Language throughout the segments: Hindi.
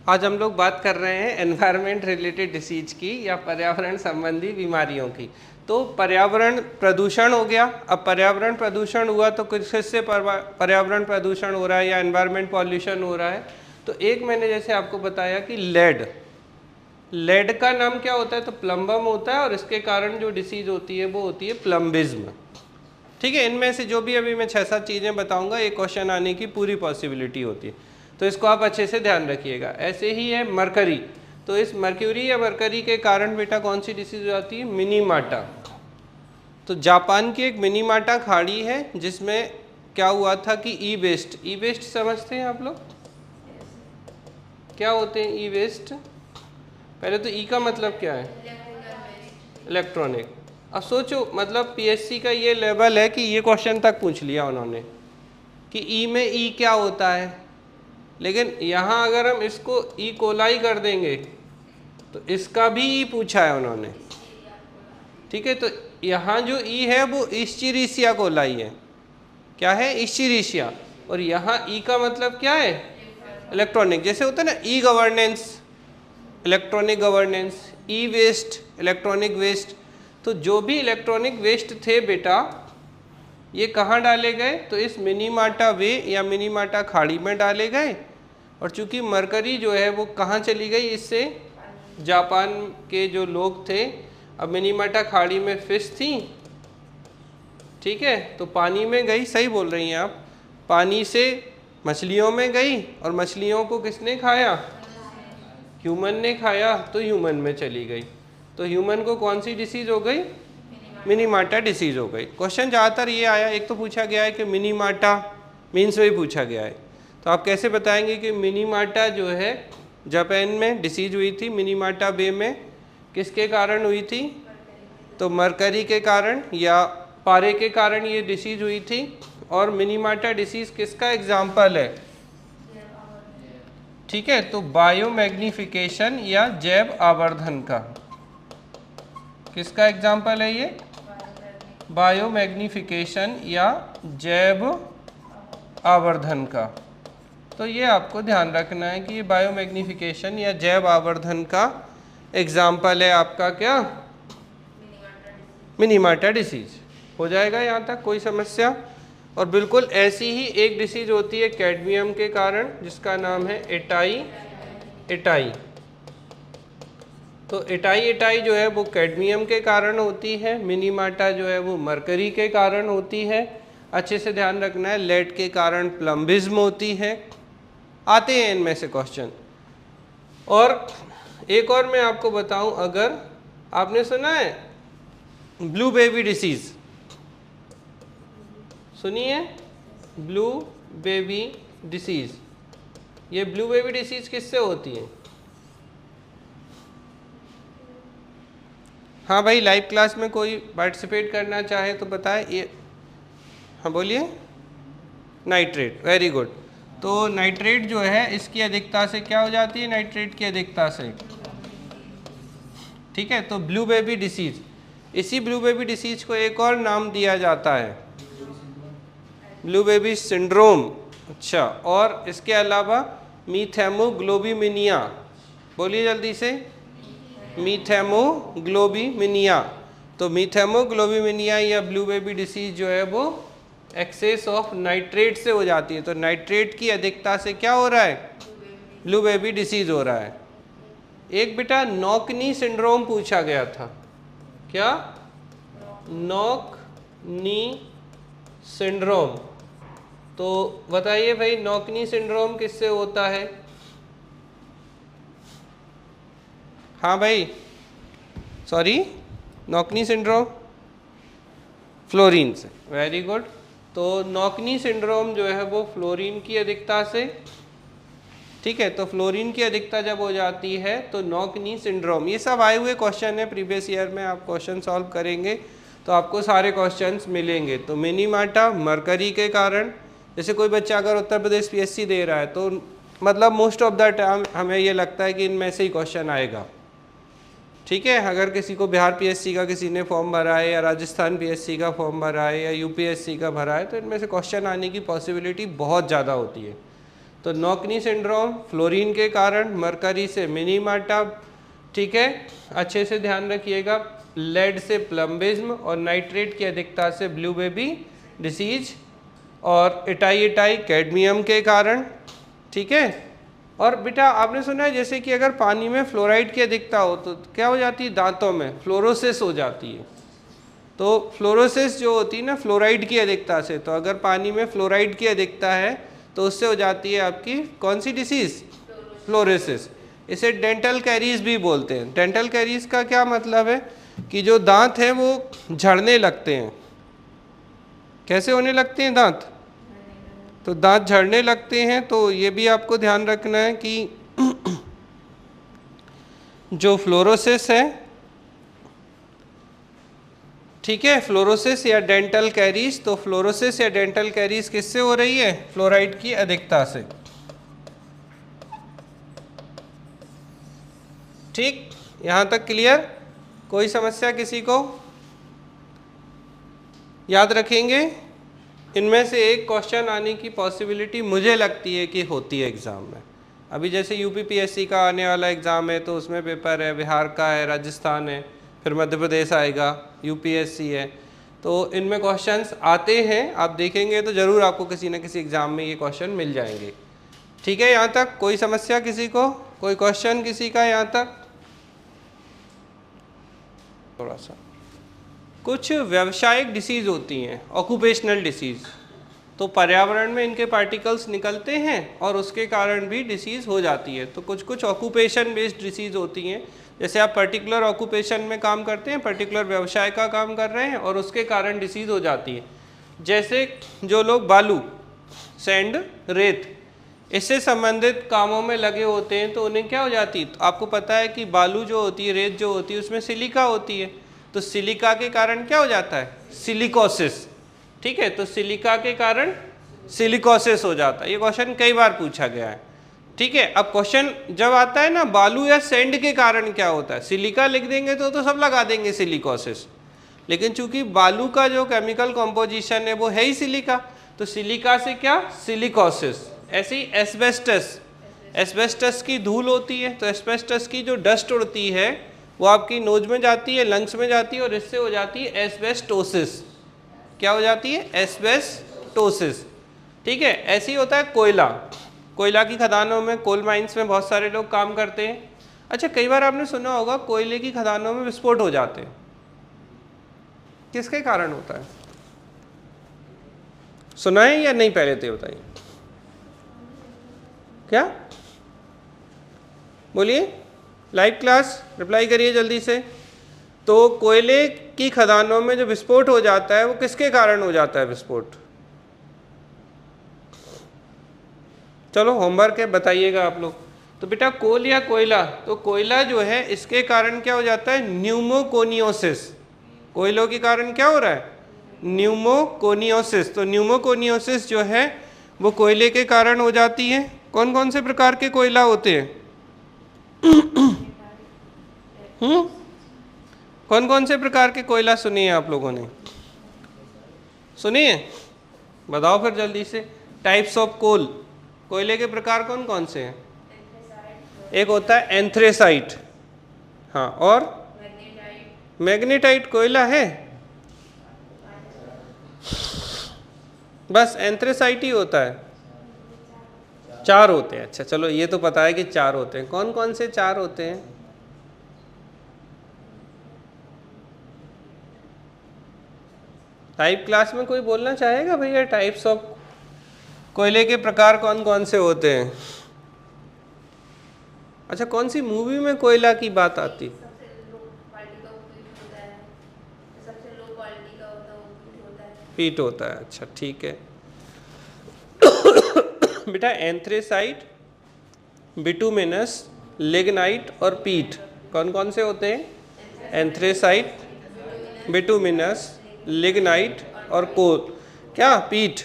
आज हम लोग बात कर रहे हैं एनवायरनमेंट रिलेटेड डिसीज की या पर्यावरण संबंधी बीमारियों की। तो पर्यावरण प्रदूषण हो गया। अब पर्यावरण प्रदूषण हुआ तो किससे पर्यावरण प्रदूषण हो रहा है या एनवायरनमेंट पॉल्यूशन हो रहा है। तो एक मैंने जैसे आपको बताया कि लेड का नाम क्या होता है, तो प्लम्बम होता है, और इसके कारण जो डिसीज होती है वो होती है प्लम्बिज्म। ठीक है, इनमें से जो भी अभी मैं 6-7 चीज़ें बताऊंगा एक क्वेश्चन आने की पूरी पॉसिबिलिटी होती है, तो इसको आप अच्छे से ध्यान रखिएगा। ऐसे ही है मरकरी, तो इस मर्क्यूरी या मरकरी के कारण बेटा कौन सी डिसीज हो जाती है, मिनीमाटा। तो जापान की एक मिनीमाटा खाड़ी है जिसमें क्या हुआ था कि ई वेस्ट समझते हैं आप लोग, क्या होते हैं ई वेस्ट? पहले तो ई का मतलब क्या है, इलेक्ट्रॉनिक। अब सोचो, मतलब पीएससी का ये लेवल है कि ये क्वेश्चन तक पूछ लिया उन्होंने कि ई में ई क्या होता है, लेकिन यहाँ अगर हम इसको ई कोलाई कर देंगे तो इसका भी ई पूछा है उन्होंने। ठीक है, तो यहाँ जो ई है वो इश्चीरिशिया कोलाई है। क्या है, इश्चीरिशिया। और यहाँ ई का मतलब क्या है, इलेक्ट्रॉनिक। जैसे होता है ना ई गवर्नेंस, इलेक्ट्रॉनिक गवर्नेंस, ई वेस्ट, इलेक्ट्रॉनिक वेस्ट। तो जो भी इलेक्ट्रॉनिक वेस्ट थे बेटा, ये कहाँ डाले गए, तो इस मिनीमाटा वे या मिनीमाटा खाड़ी में डाले गए। और चूंकि मरकरी जो है वो कहाँ चली गई, इससे जापान के जो लोग थे, अब मिनीमाटा खाड़ी में फिश थी, ठीक है, तो पानी में गई, सही बोल रही हैं आप, पानी से मछलियों में गई, और मछलियों को किसने खाया, ह्यूमन ने खाया, तो ह्यूमन में चली गई। तो ह्यूमन को कौन सी डिसीज हो गई, मिनीमाटा डिसीज हो गई। क्वेश्चन ज़्यादातर ये आया, एक तो पूछा गया है कि मिनीमाटा मीन्स में ही पूछा गया है, तो आप कैसे बताएंगे कि मिनीमाटा जो है जापान में डिसीज हुई थी, मिनीमाटा बे में किसके कारण हुई थी, तो मरकरी के कारण या पारे के कारण ये डिसीज हुई थी। और मिनीमाटा डिसीज किसका एग्जाम्पल है, ठीक है, तो बायोमैग्निफिकेशन या जैव आवर्धन का, किसका एग्जाम्पल है ये, बायोमैग्निफिकेशन या जैव आवर्धन का। तो ये आपको ध्यान रखना है कि ये बायोमैग्निफिकेशन या जैव आवर्धन का एग्जाम्पल है आपका क्या, मिनीमाटा डिसीज। हो जाएगा यहाँ तक, कोई समस्या? और बिल्कुल ऐसी ही एक डिसीज होती है कैडमियम के कारण, जिसका नाम है एटाई। तो एटाई जो है वो कैडमियम के कारण होती है, मिनीमाटा जो है वो मरकरी के कारण होती है। अच्छे से ध्यान रखना है, लेड के कारण प्लम्बिज्म होती है। आते हैं इनमें से क्वेश्चन। और एक और मैं आपको बताऊं, अगर आपने सुना है ब्लू बेबी डिसीज, सुनिए, ब्लू बेबी डिसीज। ये ब्लू बेबी डिसीज किससे होती है? हाँ भाई, लाइव क्लास में कोई पार्टिसिपेट करना चाहे तो बताए। ये हाँ बोलिए, नाइट्रेट, वेरी गुड। तो नाइट्रेट जो है इसकी अधिकता से क्या हो जाती है, नाइट्रेट की अधिकता से, ठीक है। तो ब्लू बेबी डिसीज, इसी ब्लू बेबी डिसीज को एक और नाम दिया जाता है, ब्लू बेबी सिंड्रोम। अच्छा, और इसके अलावा मीथेमोग्लोबिमिनिया, बोलिए जल्दी से, मीथेमोग्लोबिमिनिया। तो मीथेमोग्लोबिमिनिया या ब्लू बेबी डिसीज जो है वो एक्सेस ऑफ नाइट्रेट से हो जाती है। तो नाइट्रेट की अधिकता से क्या हो रहा है, ब्लू बेबी डिसीज हो रहा है। एक बेटा नॉकनी सिंड्रोम पूछा गया था, क्या, नॉकनी सिंड्रोम। तो बताइए भाई, नॉकनी सिंड्रोम किससे होता है? हाँ भाई, सॉरी, नॉकनी सिंड्रोम फ्लोरीन से, वेरी गुड। तो नॉकनी सिंड्रोम जो है वो फ्लोरीन की अधिकता से, ठीक है, तो फ्लोरीन की अधिकता जब हो जाती है तो नॉकनी सिंड्रोम। ये सब आए हुए क्वेश्चन है प्रीवियस ईयर में, आप क्वेश्चन सॉल्व करेंगे तो आपको सारे क्वेश्चंस मिलेंगे। तो मिनीमाटा मरकरी के कारण, जैसे कोई बच्चा अगर उत्तर प्रदेश पीएससी दे रहा है तो मतलब मोस्ट ऑफ द टाइम हमें ये लगता है कि इनमें से ही क्वेश्चन आएगा, ठीक है। अगर किसी को बिहार पीएससी का किसी ने फॉर्म भरा है या राजस्थान पीएससी का फॉर्म भरा है या यूपीएससी का भरा है, तो इनमें से क्वेश्चन आने की पॉसिबिलिटी बहुत ज़्यादा होती है। तो नॉकनी सिंड्रोम फ्लोरीन के कारण, मरकरी से मिनीमाटा, ठीक है, अच्छे से ध्यान रखिएगा, लेड से प्लम्बिज्म और नाइट्रेट की अधिकता से ब्लू बेबी डिसीज, और इटाई कैडमियम के कारण, ठीक है। और बेटा आपने सुना है जैसे कि अगर पानी में फ्लोराइड की अधिकता हो तो क्या हो जाती है, दांतों में फ्लोरोसिस हो जाती है। तो फ्लोरोसिस जो होती है ना फ्लोराइड की अधिकता से, तो अगर पानी में फ्लोराइड की अधिकता है तो उससे हो जाती है आपकी कौन सी डिसीज़, फ्लोरोसिस। इसे डेंटल कैरीज भी बोलते हैं। डेंटल कैरीज का क्या मतलब है कि जो दांत हैं वो झड़ने लगते हैं। कैसे होने लगते हैं दांत, तो दांत झड़ने लगते हैं। तो ये भी आपको ध्यान रखना है कि जो फ्लोरोसिस है, ठीक है, फ्लोरोसिस या डेंटल कैरीज, तो फ्लोरोसिस या डेंटल कैरीज किससे हो रही है, फ्लोराइड की अधिकता से। ठीक, यहाँ तक क्लियर, कोई समस्या किसी को? याद रखेंगे, इनमें से एक क्वेश्चन आने की पॉसिबिलिटी मुझे लगती है कि होती है एग्ज़ाम में। अभी जैसे यूपीपीएससी का आने वाला एग्ज़ाम है तो उसमें पेपर है, बिहार का है, राजस्थान है, फिर मध्य प्रदेश आएगा, यूपीएससी है, तो इनमें क्वेश्चंस आते हैं। आप देखेंगे तो ज़रूर आपको किसी न किसी एग्ज़ाम में ये क्वेश्चन मिल जाएंगे। ठीक है, यहाँ तक कोई समस्या किसी को, कोई क्वेश्चन किसी का यहाँ तक? थोड़ा सा कुछ व्यावसायिक डिसीज़ होती हैं, ऑक्यूपेशनल डिसीज़, तो पर्यावरण में इनके पार्टिकल्स निकलते हैं और उसके कारण भी डिसीज़ हो जाती है। तो कुछ ऑक्यूपेशन बेस्ड डिसीज़ होती हैं, जैसे आप पर्टिकुलर ऑक्यूपेशन में काम करते हैं, पर्टिकुलर व्यवसाय का काम कर रहे हैं और उसके कारण डिसीज़ हो जाती है। जैसे जो लोग बालू, सैंड, रेत, इससे संबंधित कामों में लगे होते हैं तो उन्हें क्या हो जाती है, तो आपको पता है कि बालू जो होती है, रेत जो होती है, उसमें सिलिका होती है, तो सिलिका के कारण क्या हो जाता है, सिलिकोसिस। ठीक है, तो सिलिका के कारण सिलिकोसिस हो जाता है। ये क्वेश्चन कई बार पूछा गया है। ठीक है, अब क्वेश्चन जब आता है ना बालू या सैंड के कारण क्या होता है, सिलिका लिख देंगे तो सब लगा देंगे सिलिकोसिस, लेकिन चूंकि बालू का जो केमिकल कॉम्पोजिशन है वो है ही सिलिका, तो सिलिका से क्या, सिलिकोसिस। ऐसे ही एस्बेस्टस, एस्बेस्टस की धूल होती है, तो एस्बेस्टस की जो डस्ट उड़ती है वो आपकी नोज में जाती है, लंग्स में जाती है और इससे हो जाती है एस्बेस्टोसिस। क्या हो जाती है, एस्बेस्टोसिस। ठीक है, ऐसे ही होता है कोयला, कोयला की खदानों में, कोल माइंस में बहुत सारे लोग काम करते हैं। अच्छा, कई बार आपने सुना होगा कोयले की खदानों में विस्फोट हो जाते हैं, किसके कारण होता है, सुना है या नहीं, पहले तो बताइए क्या, बोलिए, लाइव क्लास रिप्लाई करिए जल्दी से। तो कोयले की खदानों में जो विस्फोट हो जाता है वो किसके कारण हो जाता है विस्फोट, चलो होमवर्क है, बताइएगा आप लोग। तो बेटा कोल या कोयला, तो कोयला जो है इसके कारण क्या हो जाता है, न्यूमोकोनियोसिस। कोयलों के कारण क्या हो रहा है, न्यूमोकोनियोसिस। तो न्यूमोकोनियोसिस जो है वो कोयले के कारण हो जाती है। कौन कौन से प्रकार के कोयला होते हैं कौन कौन से प्रकार के कोयला सुनिए आप लोगों ने, सुनिए, बताओ फिर जल्दी से। टाइप्स ऑफ कोल, कोयले के प्रकार कौन कौन से हैं? एक होता है एंथ्रेसाइट, हाँ, और मैग्नेटाइट कोयला है, बस एंथ्रेसाइट ही होता है, चार होते हैं। अच्छा चलो, ये तो पता है कि चार होते हैं, कौन कौन से चार होते हैं? टाइप क्लास में कोई बोलना चाहेगा भैया, टाइप्स ऑफ कोयले के प्रकार कौन कौन से होते हैं? अच्छा, कौन सी मूवी में कोयला की बात आती? पीट होता है, अच्छा ठीक है। बेटा एंथ्रेसाइट, बिटुमिनस, लिग्नाइट और पीट, कौन कौन से होते हैं? एंथ्रेसाइट, बिटुमिनस, लिग्नाइट और कोल, क्या, पीट।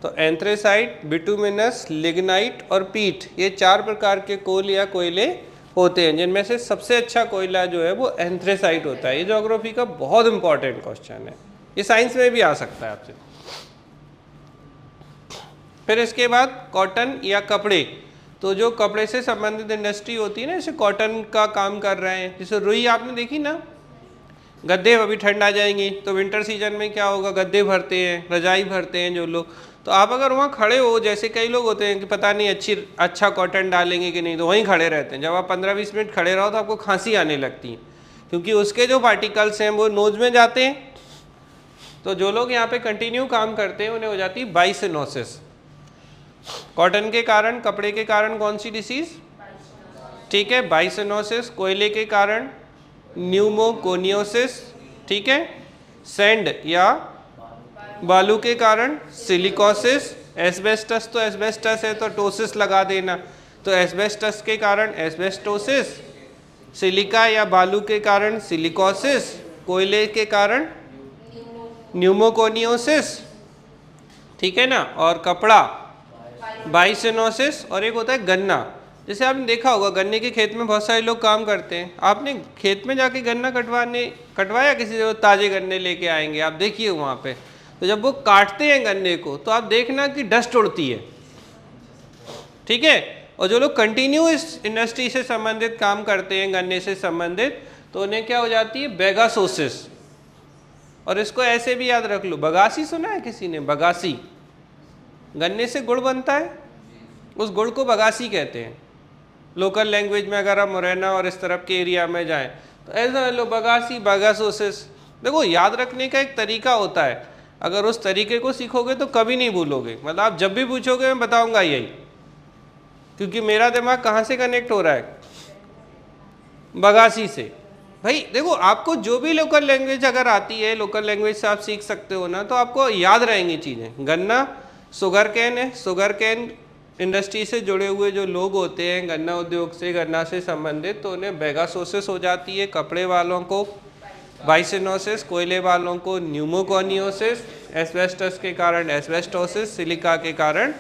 तो एंथ्रेसाइट, बिटुमिनस, लिग्नाइट और पीट, ये चार प्रकार के कोल या कोयले होते हैं, जिनमें से सबसे अच्छा कोयला जो है वो एंथ्रेसाइट होता है। ये ज्योग्राफी का बहुत इंपॉर्टेंट क्वेश्चन है, ये साइंस में भी आ सकता है आपसे। फिर इसके बाद कॉटन या कपड़े, तो जो कपड़े से संबंधित इंडस्ट्री होती है ना, जैसे कॉटन का काम कर रहे हैं, जैसे रुई आपने देखी ना, गद्दे अभी ठंड आ जाएंगी तो विंटर सीजन में क्या होगा, गद्दे भरते हैं, रजाई भरते हैं जो लोग, तो आप अगर वहाँ खड़े हो, जैसे कई लोग होते हैं कि पता नहीं अच्छा कॉटन डालेंगे कि नहीं, तो वहीं खड़े रहते हैं। जब आप 15-20 मिनट खड़े रहो तो आपको खांसी आने लगती है, क्योंकि उसके जो पार्टिकल्स हैं वो नोज में जाते हैं। तो जो लोग यहाँ पे कंटिन्यू काम करते हैं उन्हें हो जाती है बाइसिनोसिस। कॉटन के कारण, कपड़े के कारण कौन सी डिसीज, ठीक है, बाइसिनोसिस। कोयले के कारण न्यूमोकोनियोसिस, ठीक है। सैंड या बालू के कारण सिलिकोसिस। एस्बेस्टस, तो एस्बेस्टस है तो टोसिस लगा देना, तो एस्बेस्टस के कारण एस्बेस्टोसिस। सिलिका या बालू के कारण सिलिकोसिस। कोयले के कारण न्यूमोकोनियोसिस, ठीक है ना। और कपड़ा बाइसिनोसिस। और एक होता है गन्ना, जैसे आपने देखा होगा गन्ने के खेत में बहुत सारे लोग काम करते हैं। आपने खेत में जाके गन्ना कटवाया किसी से, वो ताजे गन्ने लेके आएंगे, आप देखिए वहाँ पे, तो जब वो काटते हैं गन्ने को तो आप देखना कि डस्ट उड़ती है, ठीक है। और जो लोग कंटिन्यू इस इंडस्ट्री से संबंधित काम करते हैं, गन्ने से संबंधित, तो उन्हें क्या हो जाती है, बेगासोसिस। और इसको ऐसे भी याद रख लो, बगासी सुना है किसी ने, बगासी, गन्ने से गुड़ बनता है, उस गुड़ को बगासी कहते हैं लोकल लैंग्वेज में। अगर आप मुरैना और इस तरफ के एरिया में जाएं तो ऐसा लो, बगासी, बगासोसिस। देखो याद रखने का एक तरीका होता है, अगर उस तरीके को सीखोगे तो कभी नहीं भूलोगे। मतलब आप जब भी पूछोगे मैं बताऊंगा यही, क्योंकि मेरा दिमाग कहाँ से कनेक्ट हो रहा है, बगासी से। भाई देखो, आपको जो भी लोकल लैंग्वेज अगर आती है, लोकल लैंग्वेज से आप सीख सकते हो ना, तो आपको याद रहेंगी चीज़ें। गन्ना शुगर कैन है, शुगर कैन इंडस्ट्री से जुड़े हुए जो लोग होते हैं, गन्ना उद्योग से, गन्ना से संबंधित, तो उन्हें बेगासोसिस हो जाती है। कपड़े वालों को बाइसिनोसिस, कोयले वालों को न्यूमोकोनियोसिस, एस्बेस्टस के कारण एस्बेस्टोसिस, सिलिका के कारण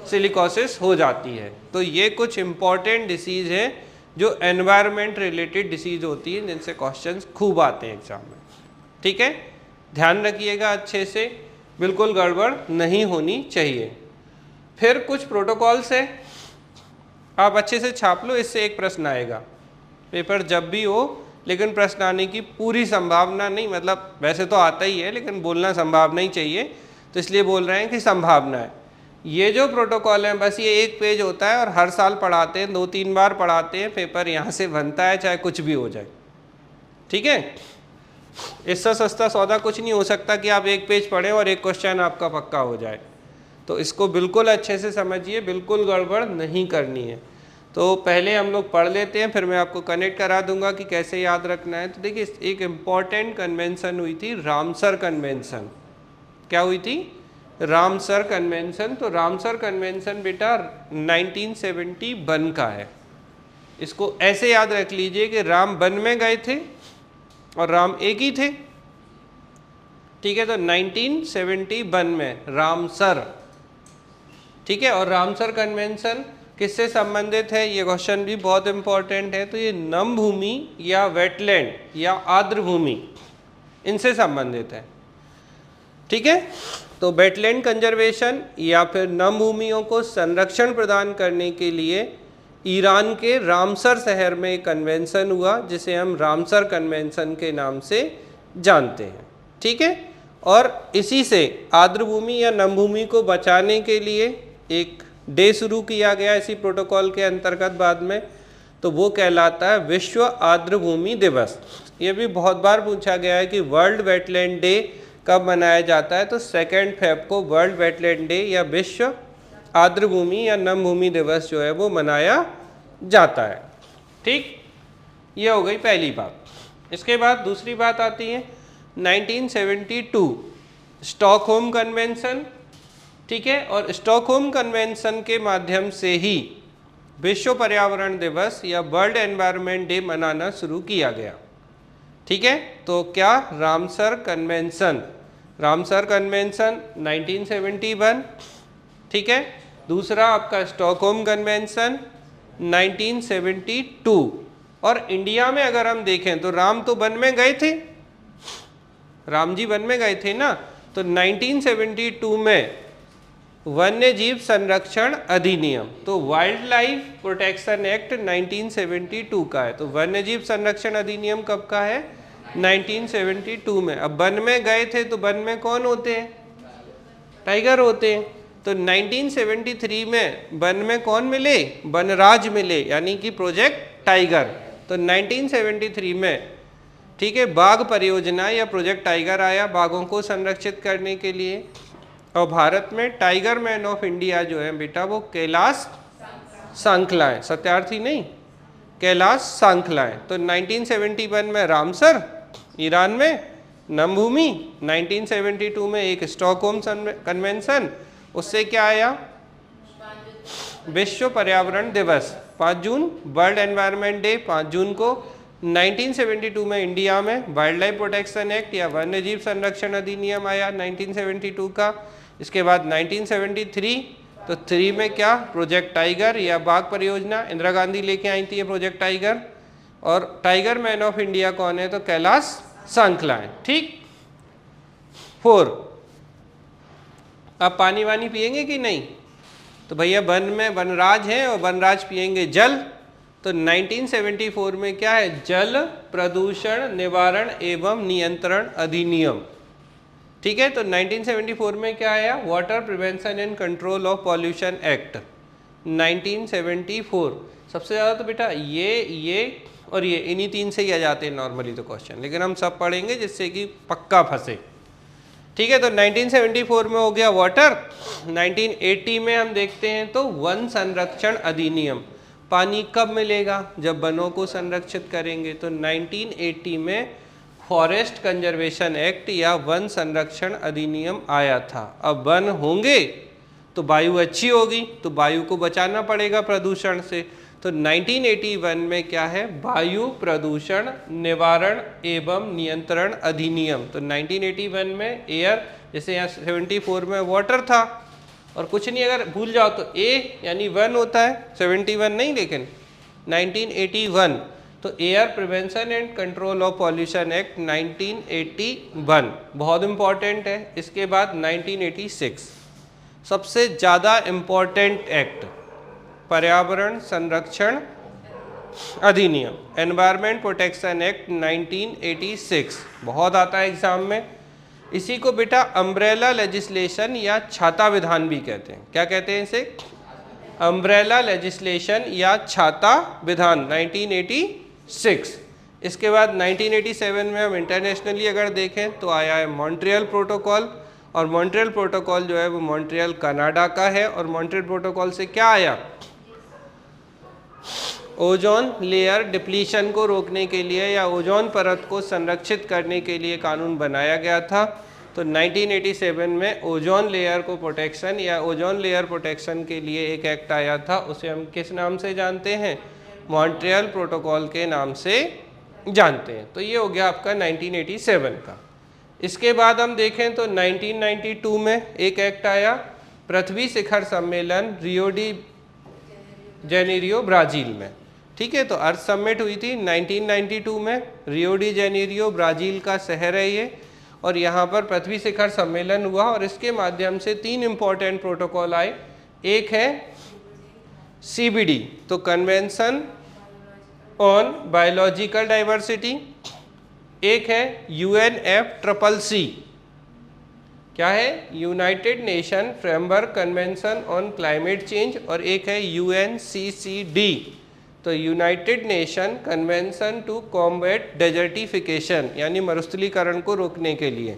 सिलिकोसिस हो जाती है। तो ये कुछ इम्पॉर्टेंट डिसीज़ हैं जो एनवायरनमेंट रिलेटेड डिसीज़ होती हैं, जिनसे क्वेश्चंस खूब आते हैं एग्जाम में, ठीक है। ध्यान रखिएगा अच्छे से, बिल्कुल गड़बड़ नहीं होनी चाहिए। फिर कुछ प्रोटोकॉल्स है, आप अच्छे से छाप लो, इससे एक प्रश्न आएगा पेपर जब भी हो, लेकिन प्रश्न आने की पूरी संभावना नहीं, मतलब वैसे तो आता ही है लेकिन बोलना संभावना ही चाहिए, तो इसलिए बोल रहे हैं कि संभावना है। ये जो प्रोटोकॉल है बस ये एक पेज होता है और हर साल पढ़ाते हैं, 2-3 बार पढ़ाते हैं, पेपर यहाँ से बनता है चाहे कुछ भी हो जाए, ठीक है। इससे सस्ता सौदा कुछ नहीं हो सकता कि आप एक पेज पढ़ें और एक क्वेश्चन आपका पक्का हो जाए। तो इसको बिल्कुल अच्छे से समझिए, बिल्कुल गड़बड़ नहीं करनी है। तो पहले हम लोग पढ़ लेते हैं, फिर मैं आपको कनेक्ट करा दूंगा कि कैसे याद रखना है। तो देखिए, एक इम्पॉर्टेंट कन्वेंशन हुई थी, रामसर कन्वेंशन। क्या हुई थी, रामसर कन्वेंशन। तो रामसर कन्वेंशन बेटा 1971 का है। इसको ऐसे याद रख लीजिए कि राम वन में गए थे और राम एक ही थे, ठीक है। तो 1971 में रामसर, ठीक है। और रामसर कन्वेंशन किससे संबंधित है, ये क्वेश्चन भी बहुत इंपॉर्टेंट है। तो ये नम भूमि या वेटलैंड या आर्द्र भूमि, इनसे संबंधित है, ठीक है। तो वेटलैंड कंजर्वेशन या फिर नम भूमियों को संरक्षण प्रदान करने के लिए ईरान के रामसर शहर में एक कन्वेंशन हुआ, जिसे हम रामसर कन्वेंशन के नाम से जानते हैं, ठीक है। और इसी से आर्द्र भूमि या नम भूमि को बचाने के लिए एक डे शुरू किया गया इसी प्रोटोकॉल के अंतर्गत बाद में, तो वो कहलाता है विश्व आर्द्र भूमि दिवस। ये भी बहुत बार पूछा गया है कि वर्ल्ड वेटलैंड डे कब मनाया जाता है, तो 2 फेब को वर्ल्ड वेटलैंड डे या विश्व आर्द्र भूमि या नम भूमि दिवस जो है वो मनाया जाता है, ठीक। ये हो गई पहली बात। इसके बाद दूसरी बात आती है 1972 स्टॉकहोम कन्वेंशन, ठीक है। और स्टॉकहोम कन्वेंशन के माध्यम से ही विश्व पर्यावरण दिवस या वर्ल्ड एनवायरनमेंट डे मनाना शुरू किया गया, ठीक है। तो क्या, रामसर कन्वेंशन, रामसर कन्वेंशन 1971, ठीक है। दूसरा आपका स्टॉकहोम कन्वेंशन 1972। और इंडिया में अगर हम देखें तो राम तो वन में गए थे, राम जी वन में गए थे ना, तो 1972 में वन्य जीव संरक्षण अधिनियम, तो वाइल्ड लाइफ प्रोटेक्शन एक्ट 1972 का है। तो वन्य जीव संरक्षण अधिनियम कब का है? 1972 में। अब वन में गए थे तो वन में कौन होते हैं? टाइगर होते हैं। तो 1973 में वन में कौन मिले? वनराज मिले, यानी कि प्रोजेक्ट टाइगर। तो 1973 में, ठीक है, बाघ परियोजना या प्रोजेक्ट टाइगर आया बाघों को संरक्षित करने के लिए। और भारत में टाइगर मैन ऑफ इंडिया जो है बेटा वो कैलाश सांखला है, सत्यार्थी नहीं, कैलाश सांखला है। तो 1971 में रामसर ईरान में, नमभूमि 1972 में एक स्टॉकहोम कन्वेंशन, उससे क्या आया? विश्व पर्यावरण दिवस 5 जून, वर्ल्ड एनवायरनमेंट डे 5 जून को। 1972 में इंडिया में वाइल्ड लाइफ प्रोटेक्शन एक्ट या वन्य जीव संरक्षण अधिनियम आया 1972 का। इसके बाद 1973, तो 3 में क्या? प्रोजेक्ट टाइगर या बाघ परियोजना, इंदिरा गांधी लेके आई थी ये प्रोजेक्ट टाइगर। और टाइगर मैन ऑफ इंडिया कौन है? तो कैलाश सांखला है। ठीक। 4, अब पानी वानी पिएंगे कि नहीं? तो भैया वन में वनराज हैं और वनराज पिएंगे जल। तो 1974 में क्या है? जल प्रदूषण निवारण एवं नियंत्रण अधिनियम। ठीक है। तो 1974 में क्या आया? Water prevention and control of pollution act 1974। सबसे ज़्यादा तो बेटा ये और ये इन्हीं 3 से ही आ जाते हैं नॉर्मली तो क्वेश्चन, लेकिन हम सब पढ़ेंगे जिससे कि पक्का फंसे। ठीक है। तो 1974 में हो गया वाटर। 1980 में हम देखते हैं तो वन संरक्षण अधिनियम। पानी कब मिलेगा? जब वनों को संरक्षित करेंगे। तो 1980 में फॉरेस्ट कंजर्वेशन एक्ट या वन संरक्षण अधिनियम आया था। अब वन होंगे तो वायु अच्छी होगी, तो वायु को बचाना पड़ेगा प्रदूषण से। तो 1981 में क्या है? वायु प्रदूषण निवारण एवं नियंत्रण अधिनियम। तो 1981 में एयर, जैसे यहाँ 74 में वाटर था और कुछ नहीं, अगर भूल जाओ तो ए यानी वन होता है, 71 नहीं लेकिन 1981। तो air prevention and control of pollution act 1981 बहुत इंपॉर्टेंट है। इसके बाद 1986 सबसे ज़्यादा इम्पॉर्टेंट एक्ट, पर्यावरण संरक्षण अधिनियम, एनवायरमेंट प्रोटेक्शन एक्ट 1986 बहुत आता है एग्जाम में। इसी को बेटा अम्ब्रेला लेजिस्लेशन या छाता विधान भी कहते हैं। क्या कहते हैं इसे? अम्ब्रेला लेजिस्लेशन या छाता विधान 1986। इसके बाद 1987 में हम इंटरनेशनली अगर देखें तो आया है मॉन्ट्रियल प्रोटोकॉल, और मॉन्ट्रियल प्रोटोकॉल जो है वो मॉन्ट्रियल कनाडा का है। और मॉन्ट्रियल प्रोटोकॉल से क्या आया? ओजोन लेयर डिप्लीशन को रोकने के लिए या ओजोन परत को संरक्षित करने के लिए कानून बनाया गया था। तो 1987 में ओजोन लेयर को प्रोटेक्शन या ओजोन लेयर प्रोटेक्शन के लिए एक एक्ट आया था। उसे हम किस नाम से जानते हैं? मॉन्ट्रियल प्रोटोकॉल के नाम से जानते हैं। तो ये हो गया आपका 1987 का। इसके बाद हम देखें तो 1992 में एक एक्ट आया, पृथ्वी शिखर सम्मेलन रियो डी जेनेरियो ब्राज़ील में। ठीक है। तो अर्थ समिट हुई थी 1992 में, रियो डी जेनेरियो ब्राज़ील का शहर है ये, और यहाँ पर पृथ्वी शिखर सम्मेलन हुआ और इसके माध्यम से 3 इम्पॉर्टेंट प्रोटोकॉल आए। एक है CBD, तो कन्वेंशन ऑन बायोलॉजिकल डाइवर्सिटी। एक है UNFCCC, क्या है? United Nation Framework Convention on Climate Change. और एक है UNCCD, तो United Nation Convention to Combat Desertification, यानी मरुस्थलीकरण को रोकने के लिए।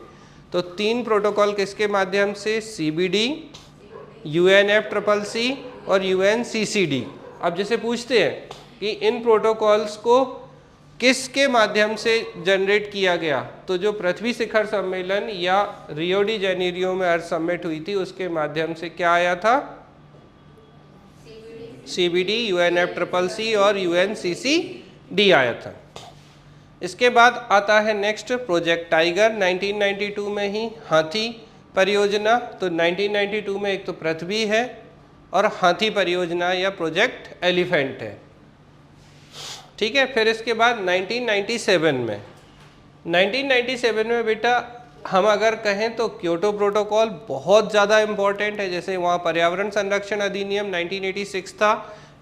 तो 3 प्रोटोकॉल किसके माध्यम से? CBD, UNFCCC और UNCCD। अब जैसे पूछते हैं कि इन प्रोटोकॉल्स को किसके माध्यम से जनरेट किया गया, तो जो पृथ्वी शिखर सम्मेलन या रियो डी जेनेरियो में अर्थ समिट हुई थी उसके माध्यम से क्या आया था? CBD, UNFCCC और UNCCD आया था। इसके बाद आता है नेक्स्ट प्रोजेक्ट टाइगर 1992 में ही, हाथी परियोजना। तो 1992 में एक तो पृथ्वी है और हाथी परियोजना या प्रोजेक्ट एलिफेंट है। ठीक है। फिर इसके बाद 1997 में बेटा हम अगर कहें तो क्योटो प्रोटोकॉल बहुत ज़्यादा इम्पोर्टेंट है, जैसे वहाँ पर्यावरण संरक्षण अधिनियम 1986 था,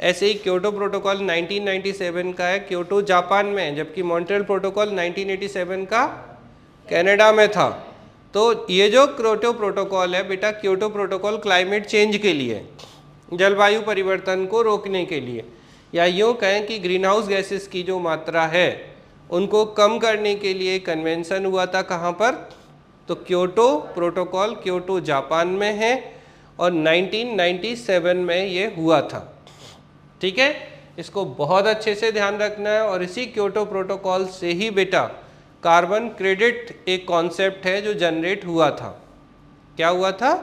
ऐसे ही क्योटो प्रोटोकॉल 1997 का है, क्योटो जापान में है, जबकि मॉन्ट्रियल प्रोटोकॉल 1987 का कनाडा में था। तो ये जो क्योटो प्रोटोकॉल है बेटा, क्योटो प्रोटोकॉल क्लाइमेट चेंज के लिए, जलवायु परिवर्तन को रोकने के लिए, या यूँ कहें कि ग्रीन हाउस गैसेस की जो मात्रा है उनको कम करने के लिए कन्वेंशन हुआ था। कहाँ पर? तो क्योटो प्रोटोकॉल क्योटो जापान में है और 1997 में ये हुआ था। ठीक है, इसको बहुत अच्छे से ध्यान रखना है। और इसी क्योटो प्रोटोकॉल से ही बेटा कार्बन क्रेडिट एक कॉन्सेप्ट है जो जनरेट हुआ था। क्या हुआ था?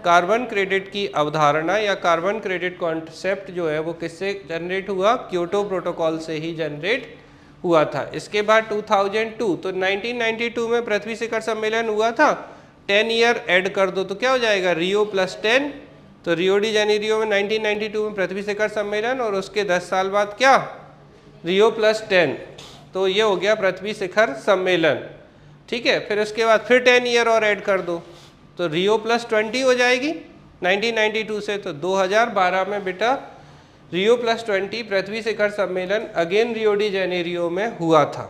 कार्बन क्रेडिट की अवधारणा या कार्बन क्रेडिट कॉन्सेप्ट जो है वो किससे जनरेट हुआ? क्योटो प्रोटोकॉल से ही जनरेट हुआ था। इसके बाद 2002, तो 1992 में पृथ्वी शिखर सम्मेलन हुआ था, 10 ईयर ऐड कर दो तो क्या हो जाएगा? रियो प्लस 10। तो रियो डी जेनेरियो में 1992 में पृथ्वी शिखर सम्मेलन और उसके 10 साल बाद क्या? रियो प्लस 10। तो ये हो गया पृथ्वी शिखर सम्मेलन। ठीक है, फिर उसके बाद फिर 10 ईयर और ऐड कर दो तो रियो प्लस 20 हो जाएगी 1992 से। तो 2012 में बेटा रियो प्लस 20 पृथ्वी शिखर सम्मेलन अगेन रियो डी जेनेरियो में हुआ था।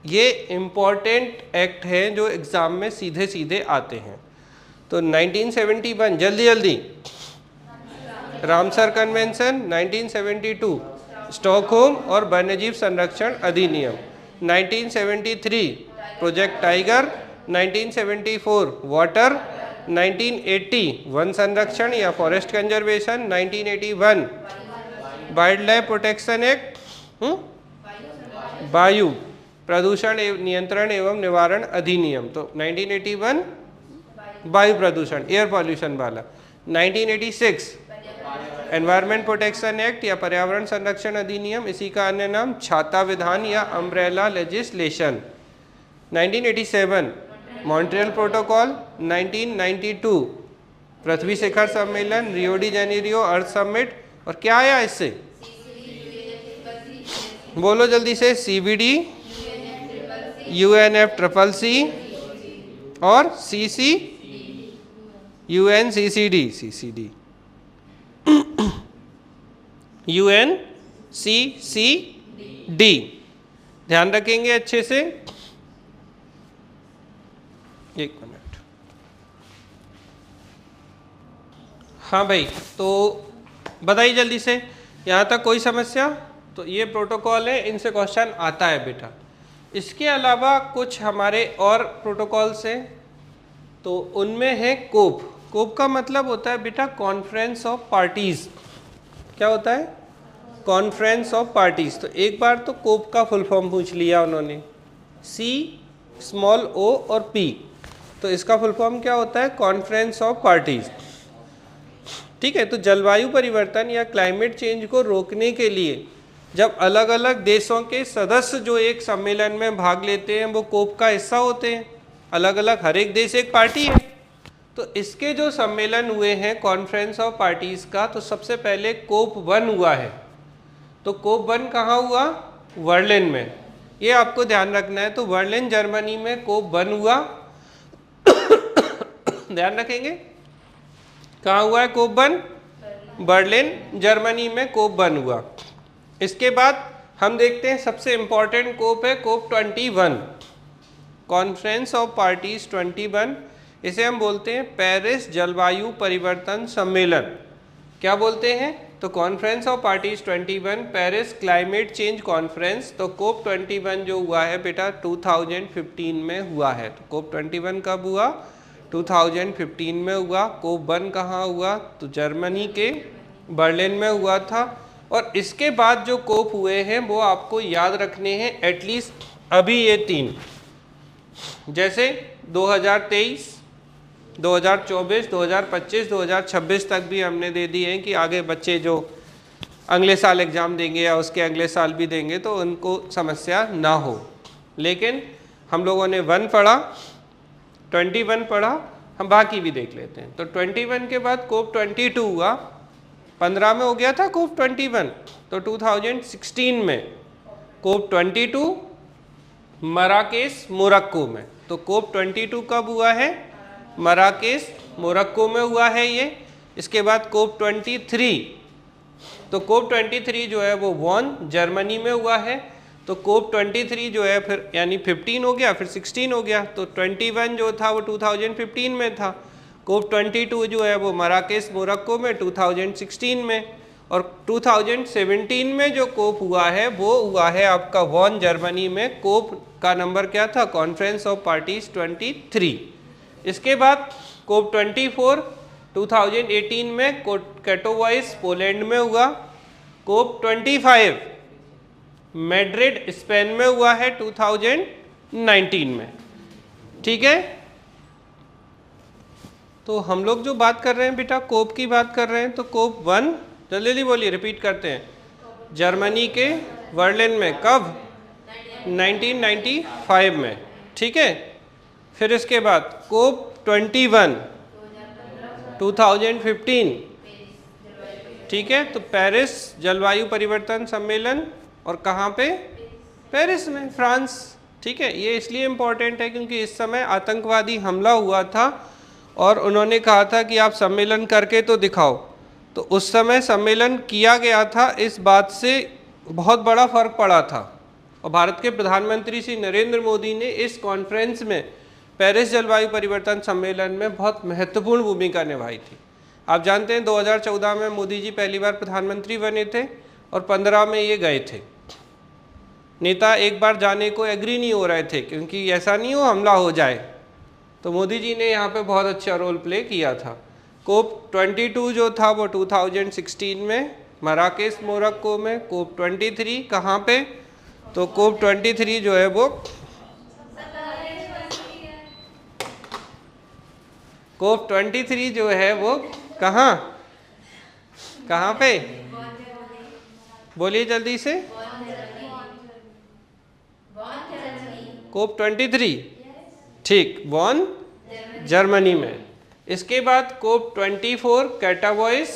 ये इम्पॉर्टेंट एक्ट हैं जो एग्ज़ाम में सीधे सीधे आते हैं। तो 1971 जल्दी जल्दी रामसर कन्वेंशन, 1972 स्टॉकहोम और वन्यजीव संरक्षण अधिनियम, 1973 प्रोजेक्ट टाइगर, 1974 वाटर, 1980 वन संरक्षण या forest conservation, 1981 wild life protection act, वायु प्रदूषण नियंत्रण एवं निवारण अधिनियम, तो 1981 वायु प्रदूषण एयर पॉल्यूशन वाला, 1986 एनवायरमेंट प्रोटेक्शन एक्ट या पर्यावरण संरक्षण अधिनियम, इसी का अन्य नाम छाता विधान या अम्ब्रेला लेजिस्लेशन, 1987 मॉन्ट्रियल प्रोटोकॉल, 1992 पृथ्वी शिखर सम्मेलन, रियो डी जेनेरियो अर्थ समिट, और क्या आया इससे? बोलो जल्दी से, CBD, UNFCCC और UNCCD ध्यान रखेंगे अच्छे से। एक मिनट। हाँ भाई, तो बताइए जल्दी से, यहाँ तक कोई समस्या? तो ये प्रोटोकॉल है, इनसे क्वेश्चन आता है बेटा। इसके अलावा कुछ हमारे और प्रोटोकॉल्स हैं, तो उनमें है कोप। कोप का मतलब होता है बेटा कॉन्फ्रेंस ऑफ पार्टीज। क्या होता है? Conference of parties. तो एक बार तो कोप का फुल फॉर्म पूछ लिया उन्होंने, C स्मॉल o और P, तो इसका फुल फॉर्म क्या होता है? Conference of parties. ठीक है, तो जलवायु परिवर्तन या क्लाइमेट चेंज को रोकने के लिए जब अलग अलग देशों के सदस्य जो एक सम्मेलन में भाग लेते हैं वो कोप का हिस्सा होते हैं। अलग अलग हर एक देश एक पार्टी है। तो इसके जो सम्मेलन हुए हैं कॉन्फ्रेंस ऑफ पार्टीज का, तो सबसे पहले कोप 1 हुआ है। तो कोप 1 कहाँ हुआ? बर्लिन में। ये आपको ध्यान रखना है। तो बर्लिन जर्मनी में कोप 1 हुआ। ध्यान रखेंगे, कहाँ हुआ है कोप 1? बर्लिन जर्मनी में कोप 1 हुआ। इसके बाद हम देखते हैं सबसे इम्पॉर्टेंट कोप है कोप 21, कॉन्फ्रेंस ऑफ पार्टीज 21। इसे हम बोलते हैं पेरिस जलवायु परिवर्तन सम्मेलन। क्या बोलते हैं? तो conference of parties 21, Paris climate change conference. तो कोप 21 जो हुआ है बेटा 2015 में हुआ है। तो कोप 21 कब हुआ? 2015 में हुआ। कोप 1 कहाँ हुआ? तो जर्मनी के बर्लिन में हुआ था। और इसके बाद जो कोप हुए हैं वो आपको याद रखने हैं, एटलीस्ट अभी ये 3, जैसे 2023, 2024, 2025, 2026 तक भी हमने दे दिए हैं कि आगे बच्चे जो अगले साल एग्ज़ाम देंगे या उसके अगले साल भी देंगे तो उनको समस्या ना हो। लेकिन हम लोगों ने 1 पढ़ा, 21 पढ़ा, हम बाकी भी देख लेते हैं। तो 21 के बाद कोप 22 हुआ, 15 में हो गया था कोप 21। तो 2016 में कोप 22 मराकेश मोरक्को में। तो कोप 22 कब हुआ है? मराकेश मोरक्को में हुआ है ये। इसके बाद कोप 23, तो कोप 23 जो है वो वॉन जर्मनी में हुआ है। तो कोप 23 जो है फिर यानी 15 हो गया, फिर 16 हो गया, तो 21 जो था वो 2015 में था। कोप 22 जो है वो मराकेश मोरक्को में 2016 में, और 2017 में जो कोप हुआ है वो हुआ है आपका वॉन जर्मनी में। कोप का नंबर क्या था? Conference of parties 23। इसके बाद कोप 24 2018 में कैटोवाइस पोलैंड में हुआ। कोप 25 मैड्रिड स्पेन में हुआ है 2019 में। ठीक है, तो हम लोग जो बात कर रहे हैं बेटा कोप की बात कर रहे हैं, तो कोप 1 जल्दी जल्दी बोलिए, रिपीट करते हैं। जर्मनी के बर्लिन में कब? 1995 में। ठीक है, फिर इसके बाद कोप 21 2015। ठीक है, तो पेरिस जलवायु परिवर्तन सम्मेलन, और कहाँ पे? पेरिस में, फ्रांस। ठीक है, ये इसलिए इम्पोर्टेंट है क्योंकि इस समय आतंकवादी हमला हुआ था और उन्होंने कहा था कि आप सम्मेलन करके तो दिखाओ। तो उस समय सम्मेलन किया गया था, इस बात से बहुत बड़ा फर्क पड़ा था, और भारत के प्रधानमंत्री श्री नरेंद्र मोदी ने इस कॉन्फ्रेंस में पेरिस जलवायु परिवर्तन सम्मेलन में बहुत महत्वपूर्ण भूमिका निभाई थी। आप जानते हैं 2014 में मोदी जी पहली बार प्रधानमंत्री बने थे और 15 में ये गए थे। नेता एक बार जाने को एग्री नहीं हो रहे थे क्योंकि ऐसा नहीं हो हमला हो जाए, तो मोदी जी ने यहाँ पे बहुत अच्छा रोल प्ले किया था। कोप 22 जो था वो 2016 में मराकेश मोरक्को में। कोप 23 कहाँ पे? तो कोप 23 जो है वो कोप 23 जो है वो कहाँ पे? बोलिए जल्दी से। कोप 23, ठीक, बॉन जर्मनी में। इसके बाद कोप 24 कैटावॉइस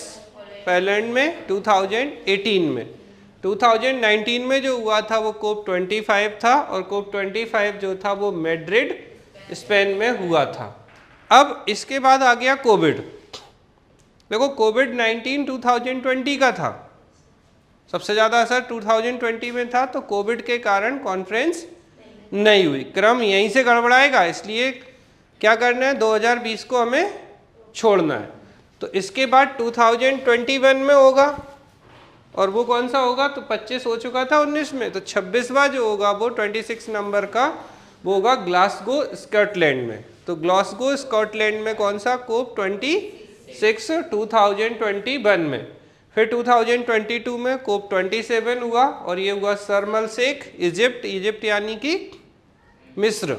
पोलैंड में 2018 में। 2019 में जो हुआ था वो कोप 25 था, और कोप 25 जो था वो मैड्रिड स्पेन में हुआ था। अब इसके बाद आ गया कोविड। देखो कोविड-19 2020 का था, सबसे ज़्यादा असर 2020 में था, तो कोविड के कारण कॉन्फ्रेंस नहीं हुई। क्रम यहीं से गड़बड़ाएगा, इसलिए क्या करना है, 2020 को हमें छोड़ना है। तो इसके बाद 2021 में होगा, और वो कौन सा होगा? तो 25 हो चुका था 19 में, तो 26वां जो होगा वो 26 नंबर का वो होगा ग्लासगो स्कॉटलैंड में। तो ग्लासगो स्कॉटलैंड में कौन सा? कोप 26 2021 में। फिर 2022 में कोप 27 हुआ, और ये हुआ शर्म अल शेख इजिप्ट यानी कि मिस्र।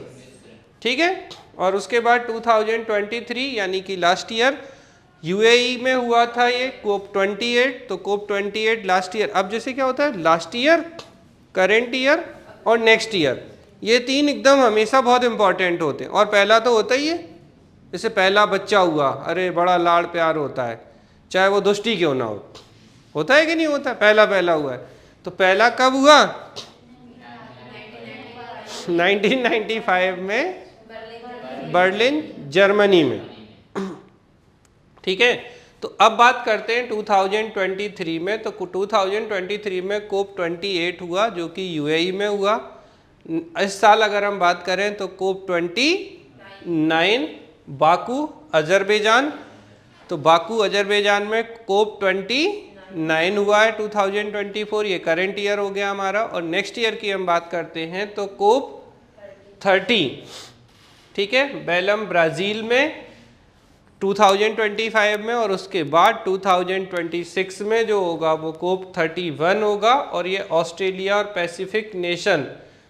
ठीक है, और उसके बाद 2023 यानी कि लास्ट ईयर यूएई में हुआ था ये कोप 28। तो कोप 28 लास्ट ईयर। अब जैसे क्या होता है, लास्ट ईयर, करेंट ईयर और नेक्स्ट ईयर, ये तीन एकदम हमेशा बहुत इंपॉर्टेंट होते हैं। और पहला तो होता ही है, जैसे पहला बच्चा हुआ, अरे बड़ा लाड़ प्यार होता है, चाहे वो दुष्टी क्यों ना हो, होता है कि नहीं होता? पहला हुआ है। तो पहला कब हुआ? 1995 में बर्लिन जर्मनी में। ठीक है, तो अब बात करते हैं 2023 में। तो 2023 में कोप 28 हुआ जो कि यूएई में हुआ। इस साल अगर हम बात करें तो कोप 29 बाकू अजरबैजान। तो बाकू अजरबैजान में कोप 29 हुआ है 2024, ये करंट ईयर हो गया हमारा। और नेक्स्ट ईयर की हम बात करते हैं तो कोप 30, ठीक है, बेलम ब्राज़ील में 2025 में। और उसके बाद 2026 में जो होगा वो कोप 31 होगा, और ये ऑस्ट्रेलिया और पैसिफिक नेशन,